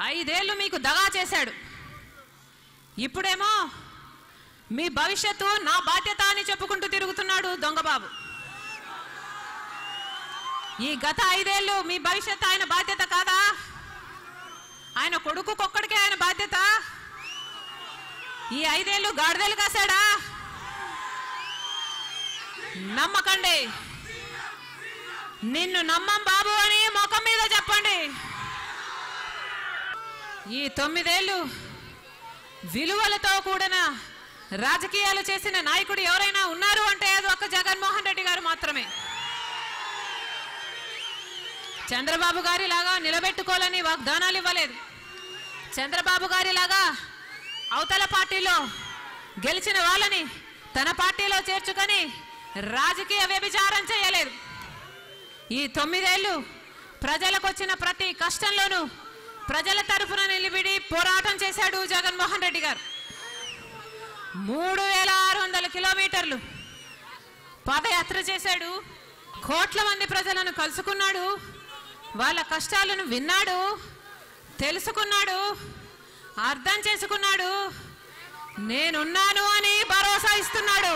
5 ఏళ్ళు మీకు దగా చేశాడు. ఇప్పుడేమో మీ భవిష్యత్తు నా బాధ్యత అని చెప్పుకుంటూ తిరుగుతున్నాడు దొంగబాబు. ఈ గత 5 ఏళ్ళు మీ భవిష్యత్తు ఆయన బాధ్యత కాదా? ఆయన కొడుకుకొక్కడికే ఆయన బాధ్యత. ఈ 5 ఏళ్ళు గాడిదలు కాశాడా? నమ్మకండి. నిన్ను నమ్మం బాబు అని ముఖం మీద చెప్పండి. ఈ 9 ఏళ్ళు విలువలతో కూడిన రాజకీయాలు చేసిన నాయకుడు ఎవరైనా ఉన్నారు అంటే అది ఒక్క జగన్మోహన్ రెడ్డి గారు మాత్రమే. చంద్రబాబు గారి లాగా నిలబెట్టుకోవాలని వాగ్దానాలు ఇవ్వలేదు. చంద్రబాబు గారి లాగా అవతల పార్టీలో గెలిచిన వాళ్ళని తన పార్టీలో చేర్చుకొని రాజకీయ వ్యభిచారం చేయలేదు. ఈ 9 ఏళ్ళు ప్రజలకు వచ్చిన ప్రతి కష్టంలోనూ ప్రజల తరఫున నిలబడి పోరాటం చేశాడు జగన్మోహన్ రెడ్డి గారు. 3600 కిలోమీటర్లు పాదయాత్ర చేశాడు. కోట్ల మంది ప్రజలను కలుసుకున్నాడు. వాళ్ళ కష్టాలను విన్నాడు, తెలుసుకున్నాడు, అర్థం చేసుకున్నాడు. నేనున్నాను అని భరోసా ఇస్తున్నాడు.